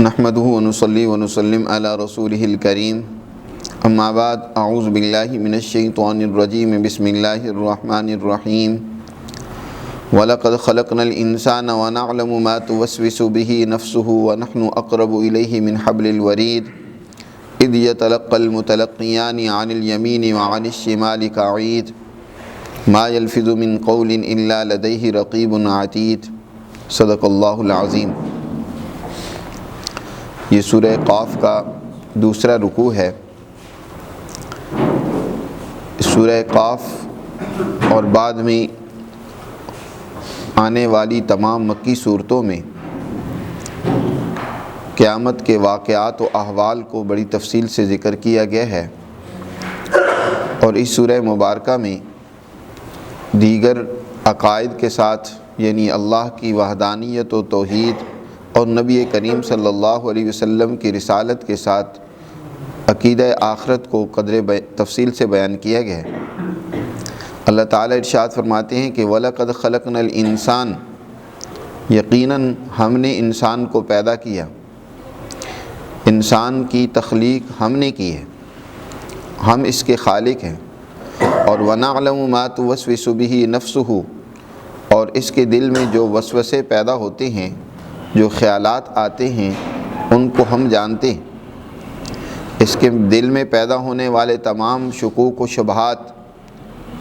نحمده ونصلي ونسلم على رسوله الكريم اما بعد اعوذ باللہ من الشیطان الرجیم بسم اللہ الرحمن الرحیم وَلَقَدْ خَلَقْنَا الْإِنسَانَ وَنَعْلَمُ مَا تُوَسْوِسُ بِهِ نَفْسُهُ وَنَحْنُ أَقْرَبُ إِلَيْهِ مِنْ حَبْلِ الْوَرِيدِ إِذْ يَتَلَقَّى الْمُتَلَقِّيَانِ عَنِ الْيَمِينِ وَعَنِ الشِّمَالِ قَعِيدٌ مَا يَلْفِظُ مِنْ قَوْلٍ إِلَّا لَدَيْهِ رَقِيبٌ عَتِيدٌ صدق اللہ العظیم۔ یہ سورہ قاف کا دوسرا رکوع ہے۔ سورہ قاف اور بعد میں آنے والی تمام مکی صورتوں میں قیامت کے واقعات و احوال کو بڑی تفصیل سے ذکر کیا گیا ہے، اور اس سورہ مبارکہ میں دیگر عقائد کے ساتھ یعنی اللہ کی وحدانیت و توحید اور نبی کریم صلی اللہ علیہ وسلم کی رسالت کے ساتھ عقیدہ آخرت کو قدر تفصیل سے بیان کیا گیا ہے۔ اللہ تعالیٰ ارشاد فرماتے ہیں کہ وَلَقَدْ خَلَقْنَا الْإِنسَانَ، یقیناً ہم نے انسان کو پیدا کیا، انسان کی تخلیق ہم نے کی ہے، ہم اس کے خالق ہیں۔ اور وَنَعْلَمُ مَا تُوَسْوِسُ بِهِ نَفْسُهُ، اور اس کے دل میں جو وسوسے پیدا ہوتے ہیں، جو خیالات آتے ہیں، ان کو ہم جانتے ہیں۔ اس کے دل میں پیدا ہونے والے تمام شکوک و شبہات،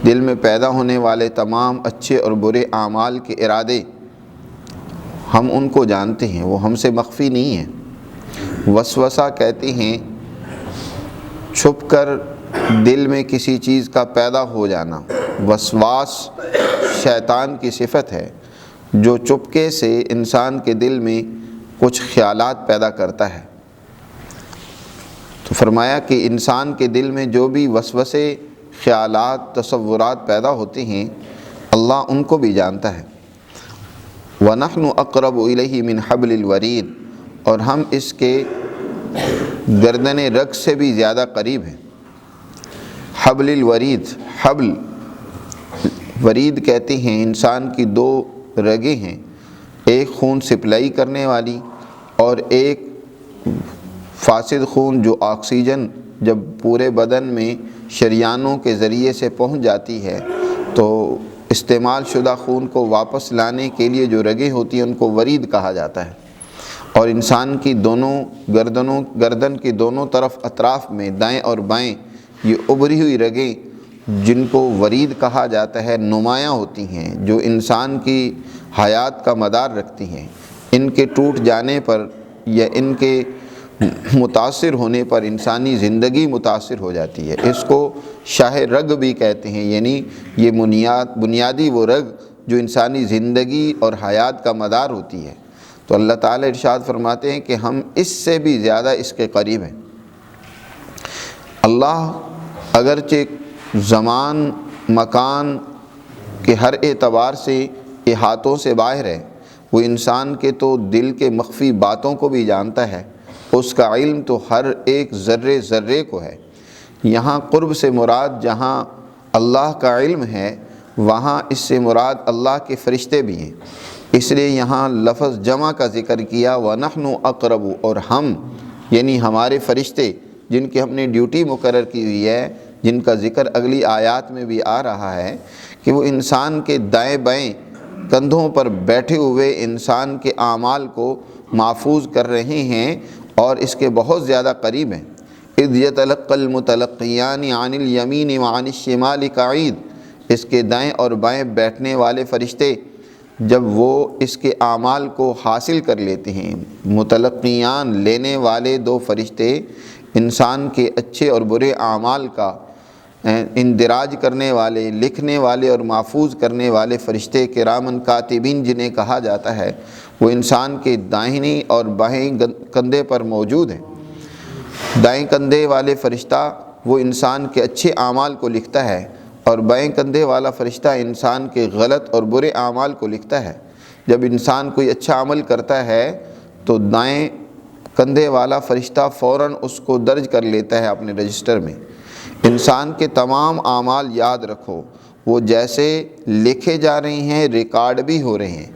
دل میں پیدا ہونے والے تمام اچھے اور برے اعمال کے ارادے، ہم ان کو جانتے ہیں، وہ ہم سے مخفی نہیں ہیں۔ وسوسہ کہتے ہیں چھپ کر دل میں کسی چیز کا پیدا ہو جانا۔ وسواس شیطان کی صفت ہے جو چپکے سے انسان کے دل میں کچھ خیالات پیدا کرتا ہے۔ تو فرمایا کہ انسان کے دل میں جو بھی وسوسے، خیالات، تصورات پیدا ہوتے ہیں، اللہ ان کو بھی جانتا ہے۔ وَنَحْنُ أَقْرَبُ إِلَيْهِ مِنْ حَبْلِ الْوَرِيدِ، اور ہم اس کے گردن رگ سے بھی زیادہ قریب ہیں۔ حبل الورید، حبل ورید کہتے ہیں انسان کی دو رگیں ہیں، ایک خون سپلائی کرنے والی اور ایک فاسد خون جو آکسیجن جب پورے بدن میں شریانوں کے ذریعے سے پہنچ جاتی ہے تو استعمال شدہ خون کو واپس لانے کے لیے جو رگیں ہوتی ہیں ان کو ورید کہا جاتا ہے۔ اور انسان کی دونوں گردن کی دونوں طرف اطراف میں دائیں اور بائیں یہ ابھری ہوئی رگیں جن کو ورید کہا جاتا ہے نمایاں ہوتی ہیں، جو انسان کی حیات کا مدار رکھتی ہیں۔ ان کے ٹوٹ جانے پر یا ان کے متاثر ہونے پر انسانی زندگی متاثر ہو جاتی ہے۔ اس کو شاہ رگ بھی کہتے ہیں، یعنی یہ بنیادی وہ رگ جو انسانی زندگی اور حیات کا مدار ہوتی ہے۔ تو اللہ تعالیٰ ارشاد فرماتے ہیں کہ ہم اس سے بھی زیادہ اس کے قریب ہیں۔ اللہ اگرچہ زمان مکان کے ہر اعتبار سے احاطوں سے باہر ہے، وہ انسان کے تو دل کے مخفی باتوں کو بھی جانتا ہے، اس کا علم تو ہر ایک ذرے ذرے کو ہے۔ یہاں قرب سے مراد جہاں اللہ کا علم ہے وہاں اس سے مراد اللہ کے فرشتے بھی ہیں، اس لیے یہاں لفظ جمع کا ذکر کیا وَنَحْنُ أَقْرَبُ، اور ہم یعنی ہمارے فرشتے جن کی ہم نے ڈیوٹی مقرر کی ہوئی ہے، جن کا ذکر اگلی آیات میں بھی آ رہا ہے کہ وہ انسان کے دائیں بائیں کندھوں پر بیٹھے ہوئے انسان کے اعمال کو محفوظ کر رہے ہیں اور اس کے بہت زیادہ قریب ہیں۔ اِذْ يَتَلَقَّى الْمُتَلَقِّيَانِ عَنِ الْيَمِينِ وَعَنِ الشِّمَالِ قَعِيدٌ، اس کے دائیں اور بائیں بیٹھنے والے فرشتے جب وہ اس کے اعمال کو حاصل کر لیتے ہیں، متلقیان لینے والے دو فرشتے انسان کے اچھے اور برے اعمال کا اندراج کرنے والے، لکھنے والے اور محفوظ کرنے والے فرشتے کرامن کاتبین جنہیں کہا جاتا ہے، وہ انسان کے داہنی اور بائیں کندھے پر موجود ہیں۔ دائیں کندھے والے فرشتہ وہ انسان کے اچھے اعمال کو لکھتا ہے، اور بائیں کندھے والا فرشتہ انسان کے غلط اور برے اعمال کو لکھتا ہے۔ جب انسان کوئی اچھا عمل کرتا ہے تو دائیں کندھے والا فرشتہ فوراً اس کو درج کر لیتا ہے اپنے رجسٹر میں۔ انسان کے تمام اعمال یاد رکھو، وہ جیسے لکھے جا رہے ہیں ریکارڈ بھی ہو رہے ہیں۔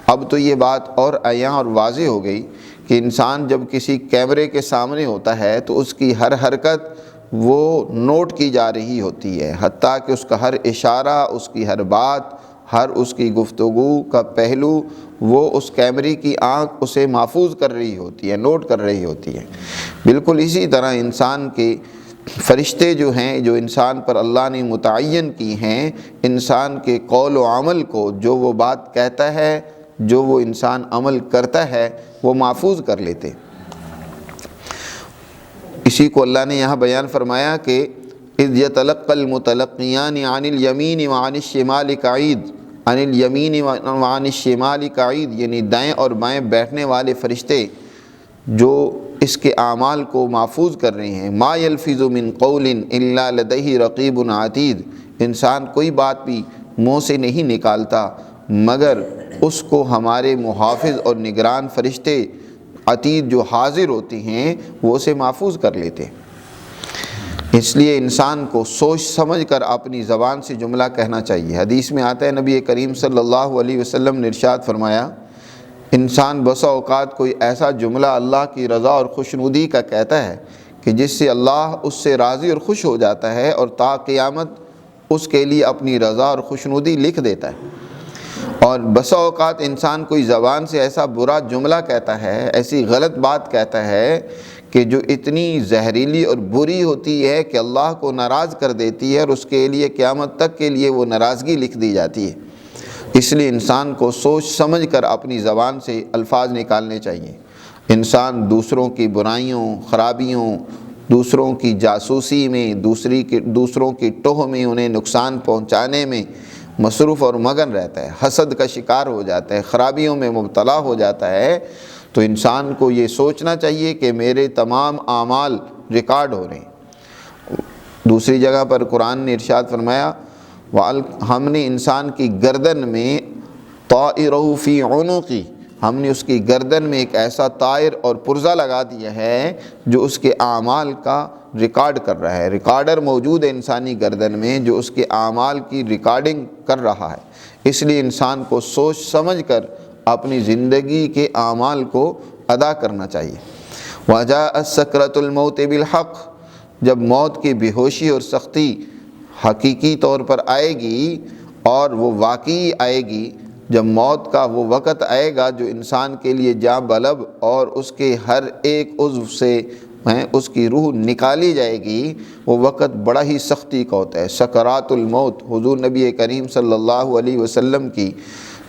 اب تو یہ بات اور عیاں اور واضح ہو گئی کہ انسان جب کسی کیمرے کے سامنے ہوتا ہے تو اس کی ہر حرکت وہ نوٹ کی جا رہی ہوتی ہے، حتیٰ کہ اس کا ہر اشارہ، اس کی ہر بات، ہر اس کی گفتگو کا پہلو وہ اس کیمرے کی آنکھ اسے محفوظ کر رہی ہوتی ہے، نوٹ کر رہی ہوتی ہے۔ بالکل اسی طرح انسان کے فرشتے جو ہیں، جو انسان پر اللہ نے متعین کی ہیں، انسان کے قول و عمل کو، جو وہ بات کہتا ہے، جو وہ انسان عمل کرتا ہے، وہ محفوظ کر لیتے۔ اسی کو اللہ نے یہاں بیان فرمایا کہ اذ یتلقی المتلقیان عن الیمین وعن الشمال قعید، عن الیمین وعن الشمال قعید، یعنی دائیں اور بائیں بیٹھنے والے فرشتے جو اس کے اعمال کو محفوظ کر رہے ہیں۔ ما یلفظ من قول الا لدیہ رقیب عتید، انسان کوئی بات بھی منہ سے نہیں نکالتا مگر اس کو ہمارے محافظ اور نگران فرشتے عتید جو حاضر ہوتے ہیں وہ اسے محفوظ کر لیتے ہیں۔ اس لیے انسان کو سوچ سمجھ کر اپنی زبان سے جملہ کہنا چاہیے۔ حدیث میں آتا ہے، نبی کریم صلی اللہ علیہ وسلم نے ارشاد فرمایا، انسان بسا اوقات کوئی ایسا جملہ اللہ کی رضا اور خوشنودی کا کہتا ہے کہ جس سے اللہ اس سے راضی اور خوش ہو جاتا ہے اور تا قیامت اس کے لیے اپنی رضا اور خوشنودی لکھ دیتا ہے۔ اور بسا اوقات انسان کوئی زبان سے ایسا برا جملہ کہتا ہے، ایسی غلط بات کہتا ہے کہ جو اتنی زہریلی اور بری ہوتی ہے کہ اللہ کو ناراض کر دیتی ہے اور اس کے لیے قیامت تک کے لیے وہ ناراضگی لکھ دی جاتی ہے۔ اس لیے انسان کو سوچ سمجھ کر اپنی زبان سے الفاظ نکالنے چاہیے۔ انسان دوسروں کی برائیوں، خرابیوں، دوسروں کی جاسوسی میں، دوسروں کی ٹوہ میں، انہیں نقصان پہنچانے میں مصروف اور مگن رہتا ہے، حسد کا شکار ہو جاتا ہے، خرابیوں میں مبتلا ہو جاتا ہے، تو انسان کو یہ سوچنا چاہیے کہ میرے تمام اعمال ریکارڈ ہو رہے ہیں۔ دوسری جگہ پر قرآن نے ارشاد فرمایا، ہم نے انسان کی گردن میں طائرہ فی عنقی، ہم نے اس کی گردن میں ایک ایسا طائر اور پرزہ لگا دیا ہے جو اس کے اعمال کا ریکارڈ کر رہا ہے۔ ریکارڈر موجود ہے انسانی گردن میں جو اس کے اعمال کی ریکارڈنگ کر رہا ہے۔ اس لیے انسان کو سوچ سمجھ کر اپنی زندگی کے اعمال کو ادا کرنا چاہیے۔ وَجَاءَتْ سَكْرَةُ الْمَوْتِ بِالْحَقِّ، جب موت کی بے ہوشی اور سختی حقیقی طور پر آئے گی اور وہ واقعی آئے گی، جب موت کا وہ وقت آئے گا جو انسان کے لیے جاں بلب اور اس کے ہر ایک عضو سے اس کی روح نکالی جائے گی، وہ وقت بڑا ہی سختی کا ہوتا ہے۔ سکرات الموت، حضور نبی کریم صلی اللہ علیہ وسلم کی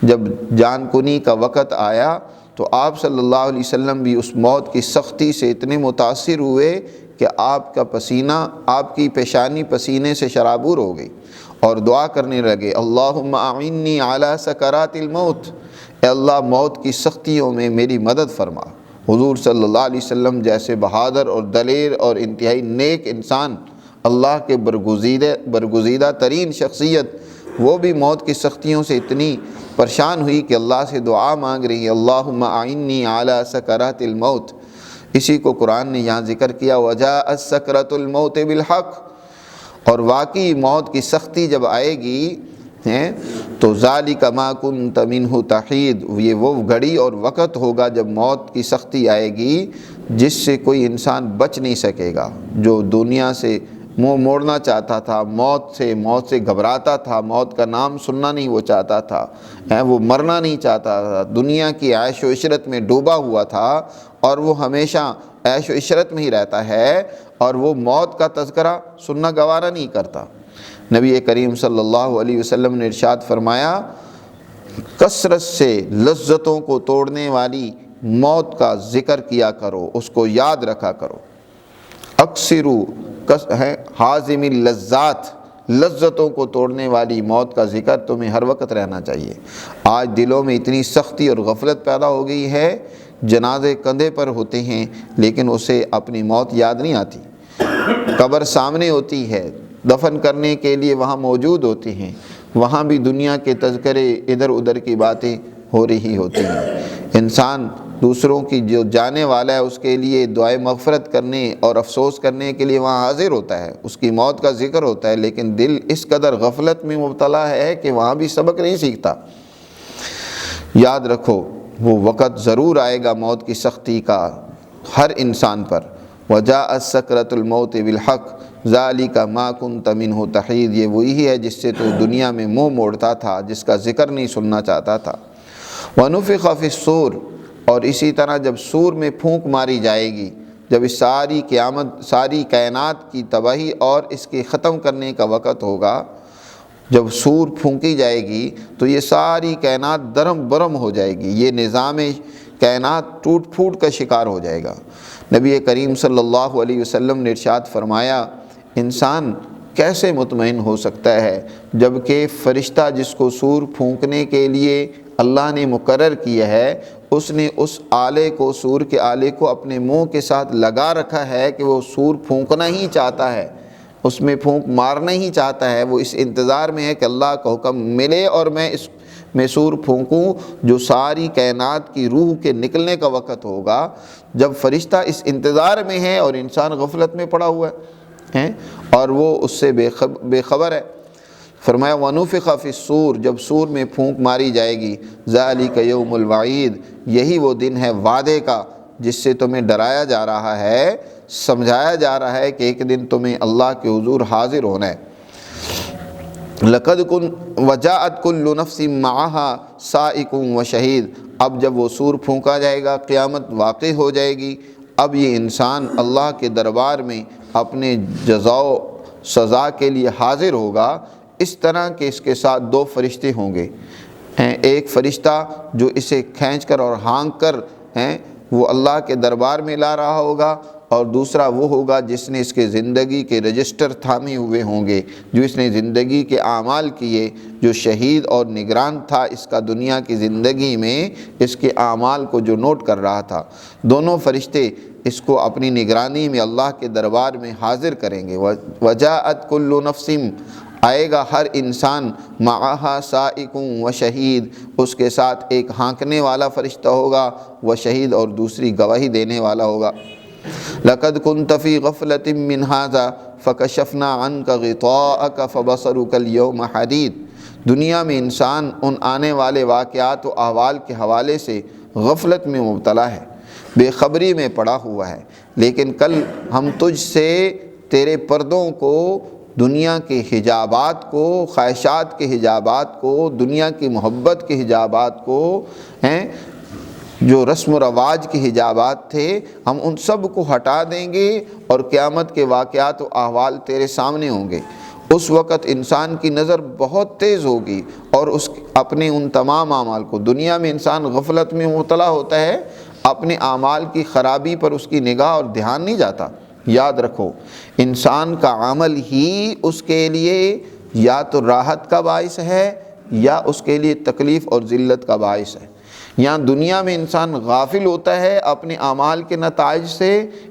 جب جان کنی کا وقت آیا تو آپ صلی اللہ علیہ وسلم بھی اس موت کی سختی سے اتنے متاثر ہوئے کہ آپ کا پسینہ، آپ کی پیشانی پسینے سے شرابور ہو گئی اور دعا کرنے لگے، اللہم اعنی علی سکرات الموت، اے اللہ موت کی سختیوں میں میری مدد فرما۔ حضور صلی اللہ علیہ وسلم جیسے بہادر اور دلیر اور انتہائی نیک انسان، اللہ کے برگزیدہ ترین شخصیت، وہ بھی موت کی سختیوں سے اتنی پریشان ہوئی کہ اللہ سے دعا مانگ رہی ہے، اللہم اعنی علی سکرات الموت۔ اسی کو قرآن نے یہاں ذکر کیا، وجاءت سکرۃ الموت بالحق، اور واقعی موت کی سختی جب آئے گی تو ذالک ما کنت منہ تحید، یہ وہ گھڑی اور وقت ہوگا جب موت کی سختی آئے گی جس سے کوئی انسان بچ نہیں سکے گا، جو دنیا سے منہ موڑنا چاہتا تھا، موت سے گھبراتا تھا، موت کا نام سننا نہیں وہ چاہتا تھا، وہ مرنا نہیں چاہتا تھا، دنیا کی عیش و عشرت میں ڈوبا ہوا تھا اور وہ ہمیشہ عیش و عشرت میں ہی رہتا ہے اور وہ موت کا تذکرہ سننا گوارا نہیں کرتا۔ نبی کریم صلی اللہ علیہ وسلم نے ارشاد فرمایا، کثرت سے لذتوں کو توڑنے والی موت کا ذکر کیا کرو، اس کو یاد رکھا کرو۔ اکثرو حازم اللذات، لذتوں کو توڑنے والی موت کا ذکر تمہیں ہر وقت رہنا چاہیے۔ آج دلوں میں اتنی سختی اور غفلت پیدا ہو گئی ہے، جنازے کندھے پر ہوتے ہیں لیکن اسے اپنی موت یاد نہیں آتی، قبر سامنے ہوتی ہے، دفن کرنے کے لیے وہاں موجود ہوتے ہیں، وہاں بھی دنیا کے تذکرے، ادھر ادھر کی باتیں ہو رہی ہوتی ہیں۔ انسان دوسروں کی جو جانے والا ہے اس کے لیے دعائے مغفرت کرنے اور افسوس کرنے کے لیے وہاں حاضر ہوتا ہے، اس کی موت کا ذکر ہوتا ہے، لیکن دل اس قدر غفلت میں مبتلا ہے کہ وہاں بھی سبق نہیں سیکھتا۔ یاد رکھو وہ وقت ضرور آئے گا موت کی سختی کا ہر انسان پر۔ وجاءت سکرۃ الموت بالحق ذالک ما کنت منہ تحید، یہ وہی ہے جس سے تو دنیا میں منہ موڑتا تھا، جس کا ذکر نہیں سننا چاہتا تھا۔ ونفخ فی الصور، اور اسی طرح جب سور میں پھونک ماری جائے گی، جب اس ساری قیامت، ساری کائنات کی تباہی اور اس کے ختم کرنے کا وقت ہوگا، جب سور پھونکی جائے گی تو یہ ساری کائنات درم برم ہو جائے گی، یہ نظام کائنات ٹوٹ پھوٹ کا شکار ہو جائے گا۔ نبی کریم صلی اللہ علیہ وسلم نے ارشاد فرمایا، انسان کیسے مطمئن ہو سکتا ہے جب کہ فرشتہ جس کو سور پھونکنے کے لیے اللہ نے مقرر کیا ہے، اس نے اس آلے کو، سور کے آلے کو اپنے منہ کے ساتھ لگا رکھا ہے کہ وہ سور پھونکنا ہی چاہتا ہے، اس میں پھونک مارنا ہی چاہتا ہے، وہ اس انتظار میں ہے کہ اللہ کا حکم ملے اور میں اس میں سور پھونکوں، جو ساری کائنات کی روح کے نکلنے کا وقت ہوگا۔ جب فرشتہ اس انتظار میں ہے اور انسان غفلت میں پڑا ہوا ہے اور وہ اس سے بے خبر ہے، فرمایا وَنُفِخَ فِي الصُّورِ، جب سور میں پھونک ماری جائے گی، ذَلِكَ يَوْمُ الْوَعِيدِ، یہی وہ دن ہے وعدے کا جس سے تمہیں ڈرایا جا رہا ہے، سمجھایا جا رہا ہے کہ ایک دن تمہیں اللہ کے حضور حاضر ہونا ہے۔ لَقَدْ وَجَاءَتْ كُلُّ نَفْسٍ مَعَهَا سَائِقٌ وَشَهِيدٌ، اب جب وہ سور پھونکا جائے گا، قیامت واقع ہو جائے گی، اب یہ انسان اللہ کے دربار میں اپنے جزا و سزا کے لیے حاضر ہوگا، اس طرح کہ اس کے ساتھ دو فرشتے ہوں گے، ایک فرشتہ جو اسے کھینچ کر اور ہانک کر وہ اللہ کے دربار میں لا رہا ہوگا، اور دوسرا وہ ہوگا جس نے اس کے زندگی کے رجسٹر تھامے ہوئے ہوں گے، جو اس نے زندگی کے اعمال کیے، جو شہید اور نگران تھا اس کا دنیا کی زندگی میں، اس کے اعمال کو جو نوٹ کر رہا تھا۔ دونوں فرشتے اس کو اپنی نگرانی میں اللہ کے دربار میں حاضر کریں گے۔ وجاءت کل نفس، آئے گا ہر انسان، معہا سائق و شہید، اس کے ساتھ ایک ہانکنے والا فرشتہ ہوگا، وہ شہید اور دوسری گواہی دینے والا ہوگا۔ لقد كنت في غفلة من هذا فكشفنا عنك غطاءك فبصرك اليوم حديد، دنیا میں انسان ان آنے والے واقعات و احوال کے حوالے سے غفلت میں مبتلا ہے، بے خبری میں پڑا ہوا ہے، لیکن کل ہم تجھ سے تیرے پردوں کو، دنیا کے حجابات کو، خواہشات کے حجابات کو، دنیا کی محبت کے حجابات کو، جو رسم و رواج کے حجابات تھے، ہم ان سب کو ہٹا دیں گے اور قیامت کے واقعات و احوال تیرے سامنے ہوں گے۔ اس وقت انسان کی نظر بہت تیز ہوگی اور اس اپنے ان تمام اعمال کو، دنیا میں انسان غفلت میں مبتلا ہوتا ہے، اپنے اعمال کی خرابی پر اس کی نگاہ اور دھیان نہیں جاتا۔ یاد رکھو، انسان کا عمل ہی اس کے لیے یا تو راحت کا باعث ہے یا اس کے لیے تکلیف اور ذلت کا باعث ہے۔ یہاں دنیا میں انسان غافل ہوتا ہے اپنے اعمال کے نتائج سے،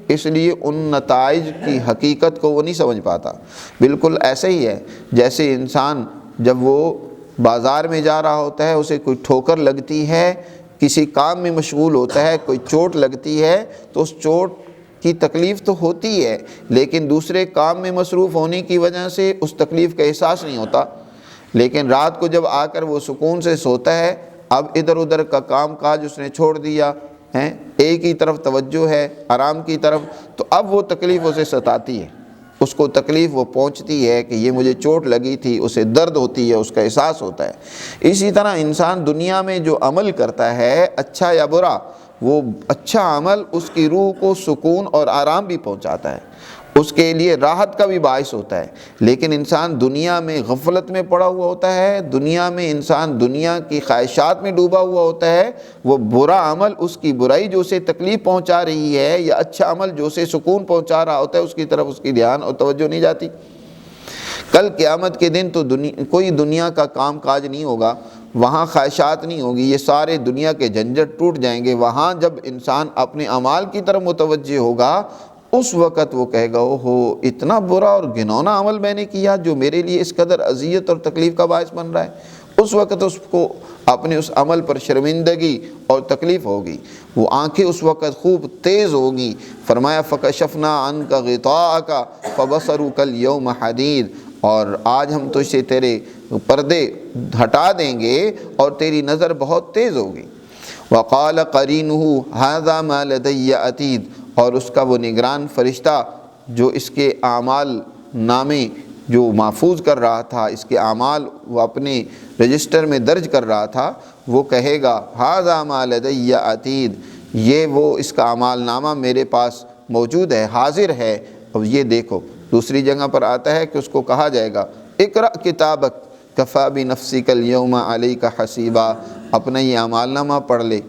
اس لیے ان نتائج کی حقیقت کو وہ نہیں سمجھ پاتا۔ بالکل ایسے ہی ہے جیسے انسان جب وہ بازار میں جا رہا ہوتا ہے، اسے کوئی ٹھوکر لگتی ہے، کسی کام میں مشغول ہوتا ہے، کوئی چوٹ لگتی ہے، تو اس چوٹ کی تکلیف تو ہوتی ہے، لیکن دوسرے کام میں مصروف ہونے کی وجہ سے اس تکلیف کا احساس نہیں ہوتا۔ لیکن رات کو جب آ کر وہ سکون سے سوتا ہے، اب ادھر ادھر کا کام کاج اس نے چھوڑ دیا ہے، ایک ہی طرف توجہ ہے، آرام کی طرف، تو اب وہ تکلیف اسے ستاتی ہے، اس کو تکلیف وہ پہنچتی ہے کہ یہ مجھے چوٹ لگی تھی، اسے درد ہوتی ہے، اس کا احساس ہوتا ہے۔ اسی طرح انسان دنیا میں جو عمل کرتا ہے، اچھا یا برا، وہ اچھا عمل اس کی روح کو سکون اور آرام بھی پہنچاتا ہے، اس کے لیے راحت کا بھی باعث ہوتا ہے۔ لیکن انسان دنیا میں غفلت میں پڑا ہوا ہوتا ہے، دنیا میں انسان دنیا کی خواہشات میں ڈوبا ہوا ہوتا ہے، وہ برا عمل، اس کی برائی جو اسے تکلیف پہنچا رہی ہے، یا اچھا عمل جو اسے سکون پہنچا رہا ہوتا ہے، اس کی طرف اس کی دھیان اور توجہ نہیں جاتی۔ کل قیامت کے دن تو کوئی دنیا کا کام کاج نہیں ہوگا، وہاں خواہشات نہیں ہوگی، یہ سارے دنیا کے جھنجھٹ ٹوٹ جائیں گے۔ وہاں جب انسان اپنے اعمال کی طرف متوجہ ہوگا، اس وقت وہ کہے گا، اوہو اتنا برا اور گھنونا عمل میں نے کیا جو میرے لیے اس قدر اذیت اور تکلیف کا باعث بن رہا ہے۔ اس وقت اس کو اپنے اس عمل پر شرمندگی اور تکلیف ہوگی، وہ آنکھیں اس وقت خوب تیز ہوگی۔ فرمایا فَكَشَفْنَا عَنْكَ غِطَاءَكَ فَبَصَرُكَ الْيَوْمَ حَدِيدٌ، اور آج ہم تجھ سے تیرے پردے ہٹا دیں گے اور تیری نظر بہت تیز ہوگی۔ وقال قرینہ ھذا ما لدی عتید، اور اس کا وہ نگران فرشتہ جو اس کے اعمال نامے جو محفوظ کر رہا تھا، اس کے اعمال وہ اپنے رجسٹر میں درج کر رہا تھا، وہ کہے گا ھذا ما لدی عتید، یہ وہ اس کا اعمال نامہ میرے پاس موجود ہے، حاضر ہے۔ اب یہ دیکھو دوسری جگہ پر آتا ہے کہ اس کو کہا جائے گا اقرأ کتابک کفیٰ بنفسک اليوم علیک حسیبا، اپنا یہ اعمال نامہ پڑھ لے،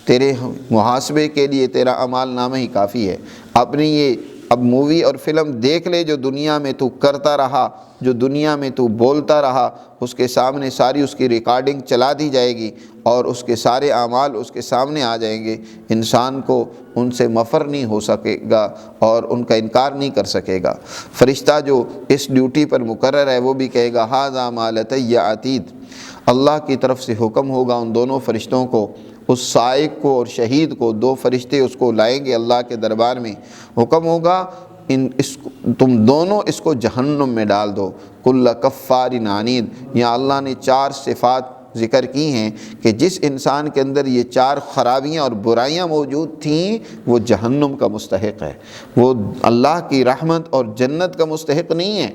تیرے محاسبے کے لیے تیرا اعمال نامہ ہی کافی ہے۔ اپنی یہ اب مووی اور فلم دیکھ لے جو دنیا میں تو کرتا رہا، جو دنیا میں تو بولتا رہا، اس کے سامنے ساری اس کی ریکارڈنگ چلا دی جائے گی اور اس کے سارے اعمال اس کے سامنے آ جائیں گے۔ انسان کو ان سے مفر نہیں ہو سکے گا اور ان کا انکار نہیں کر سکے گا۔ فرشتہ جو اس ڈیوٹی پر مقرر ہے وہ بھی کہے گا ھذا ما لدی عتید۔ اللہ کی طرف سے حکم ہوگا ان دونوں فرشتوں کو، اس سائق کو اور شہید کو، دو فرشتے اس کو لائیں گے اللہ کے دربار میں، حکم ہوگا تم دونوں اس کو جہنم میں ڈال دو۔ کل کفار عنید، یہاں اللہ نے 4 صفات ذکر کی ہیں کہ جس انسان کے اندر یہ 4 خرابیاں اور برائیاں موجود تھیں وہ جہنم کا مستحق ہے، وہ اللہ کی رحمت اور جنت کا مستحق نہیں ہے۔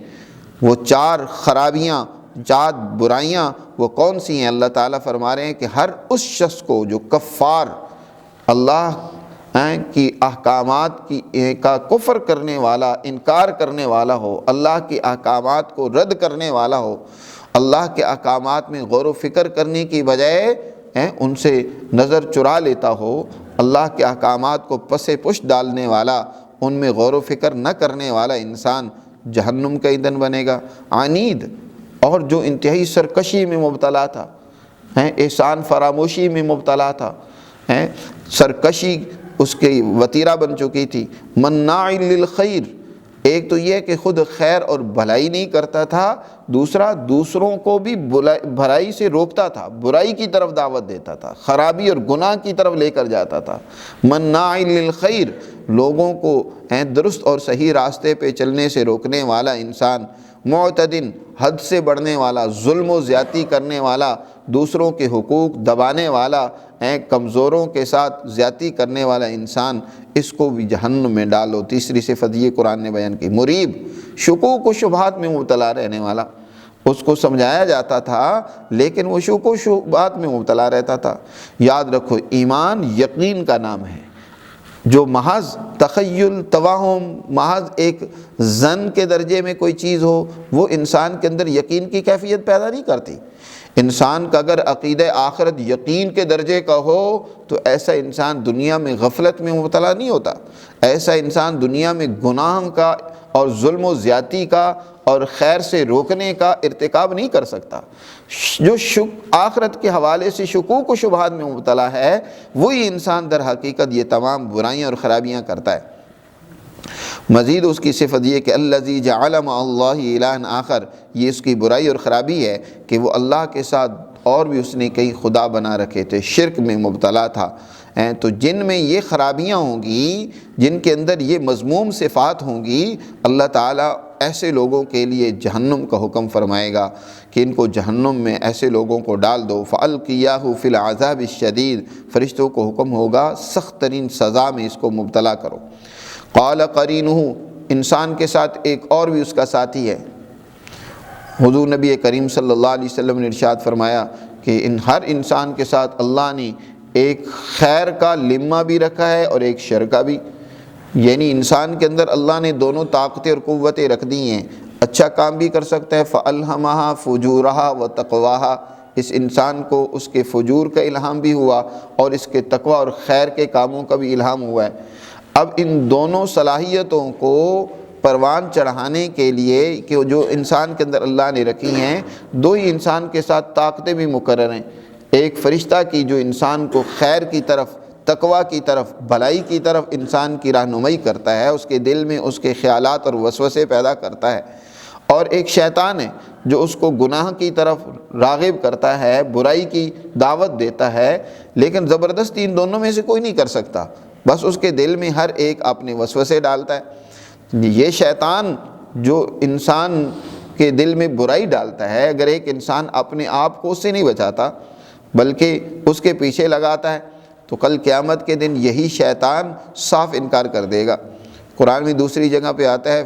وہ 4 خرابیاں، 4 برائیاں وہ کون سی ہیں؟ اللہ تعالیٰ فرما رہے ہیں کہ ہر اس شخص کو جو کفار، اللہ کی احکامات کا کفر کرنے والا، انکار کرنے والا ہو، اللہ کے احکامات کو رد کرنے والا ہو، اللہ کے احکامات میں غور و فکر کرنے کی بجائے ان سے نظر چرا لیتا ہو، اللہ کے احکامات کو پس پشت ڈالنے والا، ان میں غور و فکر نہ کرنے والا انسان جہنم کا ایندھن بنے گا۔ عنید، اور جو انتہائی سرکشی میں مبتلا تھا، احسان فراموشی میں مبتلا تھا، سرکشی اس کی وتیرہ بن چکی تھی۔ مناع للخیر، ایک تو یہ کہ خود خیر اور بھلائی نہیں کرتا تھا، دوسرا دوسروں کو بھی بھلائی سے روکتا تھا، برائی کی طرف دعوت دیتا تھا، خرابی اور گناہ کی طرف لے کر جاتا تھا۔ مناع للخیر، لوگوں کو درست اور صحیح راستے پہ چلنے سے روکنے والا انسان۔ معتدن، حد سے بڑھنے والا، ظلم و زیادتی کرنے والا، دوسروں کے حقوق دبانے والا، کمزوروں کے ساتھ زیادتی کرنے والا انسان، اس کو بھی جہنم میں ڈالو۔ تیسری صفت یہ قرآن نے بیان کی۔ مریب، شکوک و شبہات میں مبتلا رہنے والا، اس کو سمجھایا جاتا تھا لیکن وہ شک و شبہات میں مبتلا رہتا تھا۔ یاد رکھو ایمان یقین کا نام ہے، جو محض تخیل، توہم، محض ایک ظن کے درجے میں کوئی چیز ہو وہ انسان کے اندر یقین کی کیفیت پیدا نہیں کرتی۔ انسان کا اگر عقیدہ آخرت یقین کے درجے کا ہو تو ایسا انسان دنیا میں غفلت میں مبتلا نہیں ہوتا، ایسا انسان دنیا میں گناہ کا اور ظلم و زیادتی کا اور خیر سے روکنے کا ارتکاب نہیں کر سکتا۔ جو آخرت کے حوالے سے شکوک و شبہات میں مبتلا ہے وہی انسان در حقیقت یہ تمام برائیاں اور خرابیاں کرتا ہے۔ مزید اس کی صفت یہ کہ الذی جعل مع اللہ الہا آخر، یہ اس کی برائی اور خرابی ہے کہ وہ اللہ کے ساتھ اور بھی اس نے کئی خدا بنا رکھے تھے، شرک میں مبتلا تھا۔ تو جن میں یہ خرابیاں ہوں گی، جن کے اندر یہ مذموم صفات ہوں گی، اللہ تعالیٰ ایسے لوگوں کے لیے جہنم کا حکم فرمائے گا کہ ان کو جہنم میں ایسے لوگوں کو ڈال دو۔ فَأَلْقِيَاهُ فِي الْعَذَابِ الشَّدِيدِ، فرشتوں کو حکم ہوگا سخت ترین سزا میں اس کو مبتلا کرو۔ قال قرینہ، انسان کے ساتھ ایک اور بھی اس کا ساتھی ہے۔ حضور نبی کریم صلی اللہ علیہ وسلم نے ارشاد فرمایا کہ ہر انسان کے ساتھ اللہ نے ایک خیر کا لمہ بھی رکھا ہے اور ایک شر کا بھی، یعنی انسان کے اندر اللہ نے دونوں طاقتیں اور قوتیں رکھ دی ہیں، اچھا کام بھی کر سکتا ہے۔ فَأَلْهَمَهَا فُجُورَهَا وَتَقْوَاهَا، اس انسان کو اس کے فجور کا الہام بھی ہوا اور اس کے تقوی اور خیر کے کاموں کا بھی الہام ہوا ہے۔ اب ان دونوں صلاحیتوں کو پروان چڑھانے کے لیے کہ جو انسان کے اندر اللہ نے رکھی ہیں، دو ہی انسان کے ساتھ طاقتیں بھی مقرر ہیں۔ ایک فرشتہ کی جو انسان کو خیر کی طرف، تقوی کی طرف، بھلائی کی طرف انسان کی رہنمائی کرتا ہے، اس کے دل میں اس کے خیالات اور وسوسے پیدا کرتا ہے، اور ایک شیطان ہے جو اس کو گناہ کی طرف راغب کرتا ہے، برائی کی دعوت دیتا ہے، لیکن زبردستی ان دونوں میں سے کوئی نہیں کر سکتا، بس اس کے دل میں ہر ایک اپنے وسوسے ڈالتا ہے۔ یہ شیطان جو انسان کے دل میں برائی ڈالتا ہے، اگر ایک انسان اپنے آپ کو اس سے نہیں بچاتا بلکہ اس کے پیچھے لگاتا ہے، تو کل قیامت کے دن یہی شیطان صاف انکار کر دے گا۔ قرآن میں دوسری جگہ پہ آتا ہے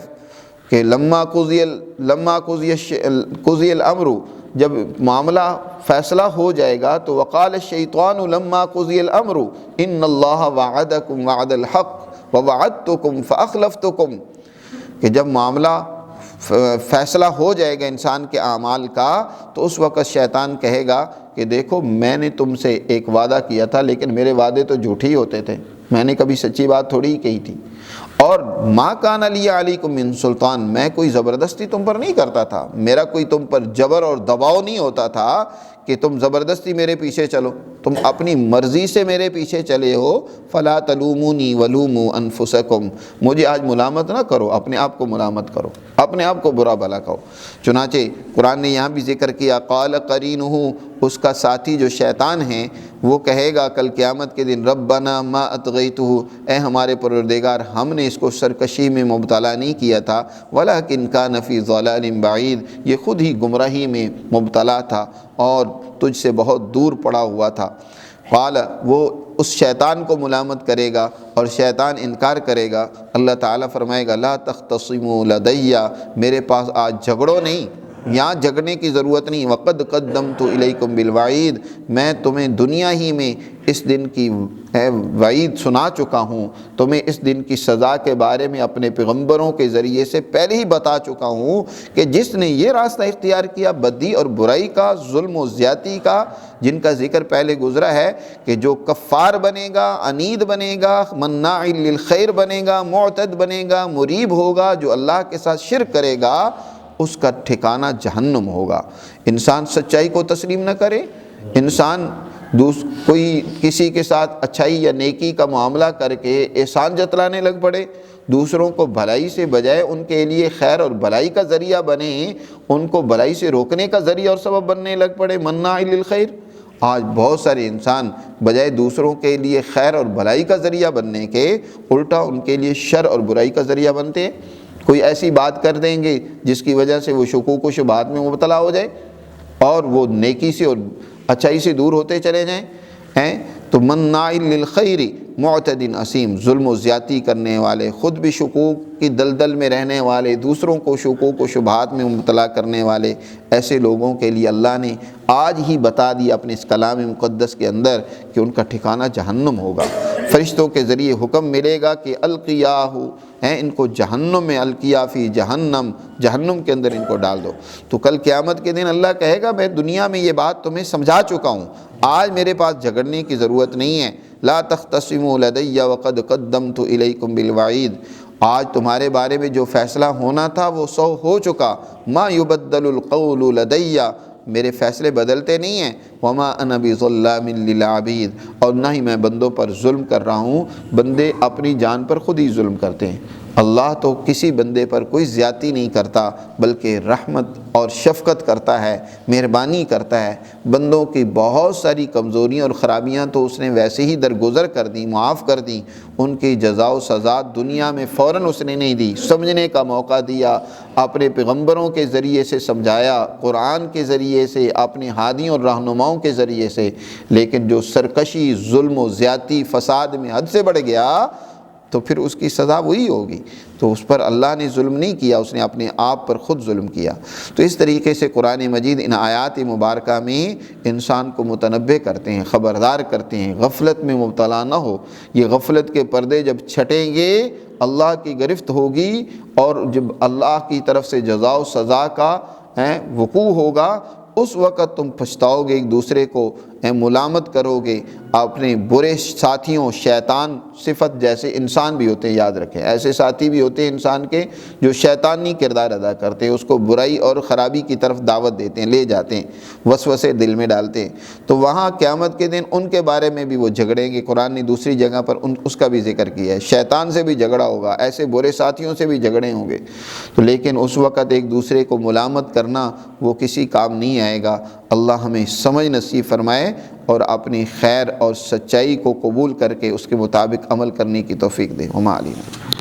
کہ لما قضی الامر، جب معاملہ فیصلہ ہو جائے گا تو وقال الشیطان لما قضی الامر ان اللہ وعدکم وعد الحق ووعدتکم فاخلفتکم، کہ جب معاملہ فیصلہ ہو جائے گا انسان کے اعمال کا تو اس وقت شیطان کہے گا کہ دیکھو میں نے تم سے ایک وعدہ کیا تھا لیکن میرے وعدے تو جھوٹے ہی ہوتے تھے، میں نے کبھی سچی بات تھوڑی ہی کہی تھی، اور ما کان لی علیکم من سلطان، میں کوئی زبردستی تم پر نہیں کرتا تھا، میرا کوئی تم پر جبر اور دباؤ نہیں ہوتا تھا کہ تم زبردستی میرے پیچھے چلو، تم اپنی مرضی سے میرے پیچھے چلے ہو۔ فلا تلومونی ولوموا انفسکم، مجھے آج ملامت نہ کرو، اپنے آپ کو ملامت کرو، اپنے آپ کو برا بھلا کہو۔ چنانچہ قرآن نے یہاں بھی ذکر کیا قال قرینہ، اس کا ساتھی جو شیطان ہے وہ کہے گا کل قیامت کے دن ربنا ما اطغیتہ، اے ہمارے پروردگار ہم نے اس کو سرکشی میں مبتلا نہیں کیا تھا، ولکن کان فی ضلال بعید، یہ خود ہی گمراہی میں مبتلا تھا اور تجھ سے بہت دور پڑا ہوا تھا۔ قال، وہ اس شیطان کو ملامت کرے گا اور شیطان انکار کرے گا۔ اللہ تعالیٰ فرمائے گا لا تختصموا لدی، میرے پاس آج جھگڑو نہیں، یہاں جھگڑنے کی ضرورت نہیں، وقد قدمت الیکم بالوعید، میں تمہیں دنیا ہی میں اس دن کی وعید سنا چکا ہوں، تمہیں اس دن کی سزا کے بارے میں اپنے پیغمبروں کے ذریعے سے پہلے ہی بتا چکا ہوں کہ جس نے یہ راستہ اختیار کیا بدی اور برائی کا، ظلم و زیادتی کا، جن کا ذکر پہلے گزرا ہے کہ جو کفار بنے گا، عنید بنے گا، مناع للخیر بنے گا، معتد بنے گا، مریب ہوگا، جو اللہ کے ساتھ شرک کرے گا، اس کا ٹھکانہ جہنم ہوگا۔ انسان سچائی کو تسلیم نہ کرے، انسان کوئی کسی کے ساتھ اچھائی یا نیکی کا معاملہ کر کے احسان جتلانے لگ پڑے، دوسروں کو بھلائی سے بجائے ان کے لیے خیر اور بھلائی کا ذریعہ بنے، ان کو بھلائی سے روکنے کا ذریعہ اور سبب بننے لگ پڑے، مناع للخیر۔ آج بہت سارے انسان بجائے دوسروں کے لیے خیر اور بھلائی کا ذریعہ بننے کے الٹا ان کے لیے شر اور برائی کا ذریعہ بنتے ہیں۔ کوئی ایسی بات کر دیں گے جس کی وجہ سے وہ شکوک و شبہات میں مبتلا ہو جائے اور وہ نیکی سے اور اچھائی سے دور ہوتے چلے جائیں، تو مناع للخیر معتد اسیم، ظلم و زیادتی کرنے والے، خود بھی شکوک کی دلدل میں رہنے والے، دوسروں کو شکوک و شبہات میں مبتلا کرنے والے، ایسے لوگوں کے لیے اللہ نے آج ہی بتا دیا اپنے اس کلام مقدس کے اندر کہ ان کا ٹھکانہ جہنم ہوگا۔ فرشتوں کے ذریعے حکم ملے گا کہ القیاہ، ان کو جہنم میں، القیا فی جہنم، جہنم کے اندر ان کو ڈال دو۔ تو کل قیامت کے دن اللہ کہے گا میں دنیا میں یہ بات تمہیں سمجھا چکا ہوں، آج میرے پاس جھگڑنے کی ضرورت نہیں ہے۔ لا تختصموا لدی وقد قدمت الیکم بالوعید، آج تمہارے بارے میں جو فیصلہ ہونا تھا وہ سو ہو چکا۔ ما یبدل القول لدی، میرے فیصلے بدلتے نہیں ہیں۔ وما انا بظلام للعبید، اور نہ ہی میں بندوں پر ظلم کر رہا ہوں، بندے اپنی جان پر خود ہی ظلم کرتے ہیں۔ اللہ تو کسی بندے پر کوئی زیادتی نہیں کرتا بلکہ رحمت اور شفقت کرتا ہے، مہربانی کرتا ہے۔ بندوں کی بہت ساری کمزوریاں اور خرابیاں تو اس نے ویسے ہی درگزر کر دیں، معاف کر دیں، ان کی جزا و سزا دنیا میں فوراً اس نے نہیں دی، سمجھنے کا موقع دیا، اپنے پیغمبروں کے ذریعے سے سمجھایا، قرآن کے ذریعے سے، اپنے ہادیوں اور رہنماؤں کے ذریعے سے۔ لیکن جو سرکشی، ظلم و زیادتی، فساد میں حد سے بڑھ گیا تو پھر اس کی سزا وہی ہوگی۔ تو اس پر اللہ نے ظلم نہیں کیا، اس نے اپنے آپ پر خود ظلم کیا۔ تو اس طریقے سے قرآن مجید ان آیات مبارکہ میں انسان کو متنبہ کرتے ہیں، خبردار کرتے ہیں، غفلت میں مبتلا نہ ہو۔ یہ غفلت کے پردے جب چھٹیں گے اللہ کی گرفت ہوگی، اور جب اللہ کی طرف سے جزا و سزا کا وقوع ہوگا اس وقت تم پچھتاؤ گے، ایک دوسرے کو ملامت کرو گے، اپنے برے ساتھیوں، شیطان صفت جیسے انسان بھی ہوتے ہیں، یاد رکھیں ایسے ساتھی بھی ہوتے ہیں انسان کے جو شیطانی کردار ادا کرتے ہیں، اس کو برائی اور خرابی کی طرف دعوت دیتے ہیں، لے جاتے ہیں، وسوسے دل میں ڈالتے ہیں۔ تو وہاں قیامت کے دن ان کے بارے میں بھی وہ جھگڑیں گے۔ قرآن نے دوسری جگہ پر اس کا بھی ذکر کیا ہے، شیطان سے بھی جھگڑا ہوگا، ایسے برے ساتھیوں سے بھی جھگڑے ہوں گے۔ تو لیکن اس وقت ایک دوسرے کو ملامت کرنا وہ کسی کام نہیں آئے گا۔ اللہ ہمیں سمجھ نصیب فرمائے اور اپنی خیر اور سچائی کو قبول کر کے اس کے مطابق عمل کرنے کی توفیق دے۔ وما علینا۔